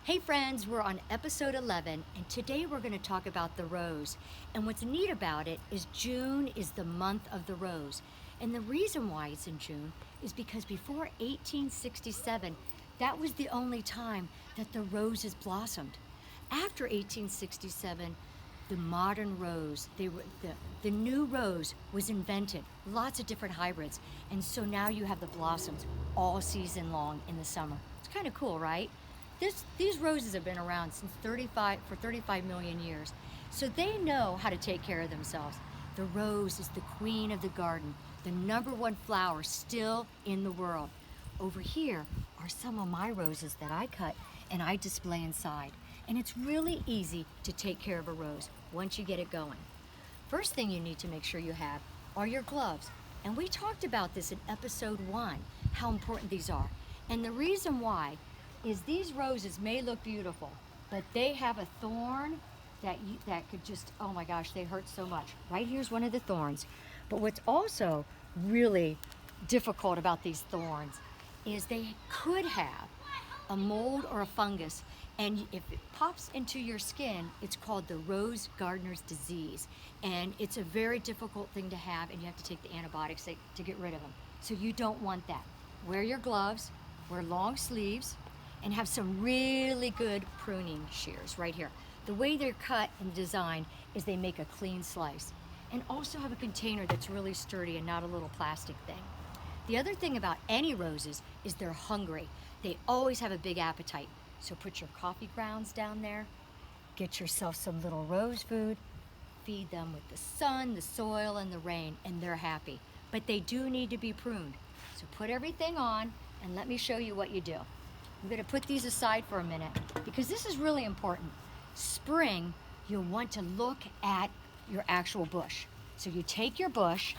Hey friends, we're on episode 11 and today we're going to talk about the rose. And what's neat about it is June is the month of the rose. And the reason why it's in June is because before 1867, that was the only time that the roses blossomed. After 1867, the modern rose, the new rose was invented, lots of different hybrids. And so now you have the blossoms all season long in the summer. It's kind of cool, right? These roses have been around since 35 million years. So they know how to take care of themselves. The rose is the queen of the garden, the #1 flower still in the world. Over here are some of my roses that I cut and I display inside. And it's really easy to take care of a rose once you get it going. First thing you need to make sure you have are your gloves. And we talked about this in episode 1, how important these are. And the reason why is these roses may look beautiful, but they have a thorn that could just, oh my gosh, they hurt so much. Right here's one of the thorns. But what's also really difficult about these thorns is they could have a mold or a fungus, and if it pops into your skin, it's called the rose gardener's disease. And it's a very difficult thing to have, and you have to take the antibiotics to get rid of them. So you don't want that. Wear your gloves, wear long sleeves, and have some really good pruning shears right here. The way they're cut and designed is they make a clean slice. And also have a container that's really sturdy and not a little plastic thing. The other thing about any roses is they're hungry. They always have a big appetite. So put your coffee grounds down there, get yourself some little rose food, feed them with the sun, the soil, and the rain, and they're happy. But they do need to be pruned. So put everything on and let me show you what you do. I'm going to put these aside for a minute because this is really important. Spring, you'll want to look at your actual bush. So you take your bush,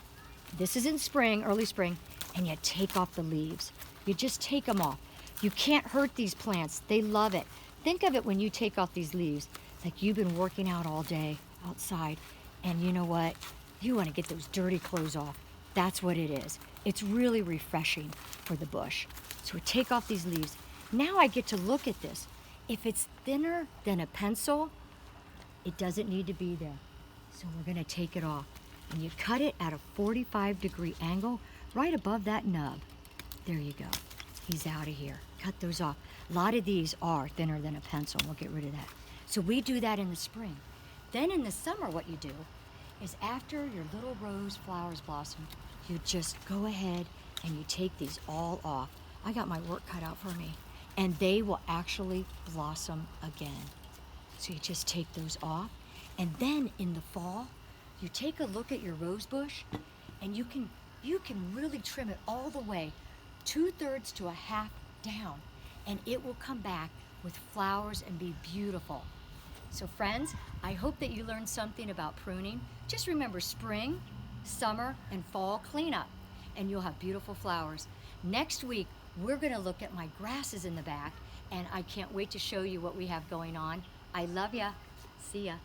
this is in spring, early spring, and you take off the leaves. You just take them off. You can't hurt these plants. They love it. Think of it when you take off these leaves, like you've been working out all day outside, and you know what? You want to get those dirty clothes off. That's what it is. It's really refreshing for the bush. So we take off these leaves. Now I get to look at this. If it's thinner than a pencil, it doesn't need to be there. So we're gonna take it off. And you cut it at a 45-degree angle right above that nub. There you go. He's out of here. Cut those off. A lot of these are thinner than a pencil. We'll get rid of that. So we do that in the spring. Then in the summer, what you do is after your little rose flowers blossom, you just go ahead and you take these all off. I got my work cut out for me. And they will actually blossom again. So you just take those off. And then in the fall, you take a look at your rose bush and you can really trim it all the way 2/3 to a half down, and it will come back with flowers and be beautiful. So friends, I hope that you learned something about pruning. Just remember spring, summer, and fall cleanup, and you'll have beautiful flowers. Next week, we're going to look at my grasses in the back, and I can't wait to show you what we have going on. I love ya. See ya.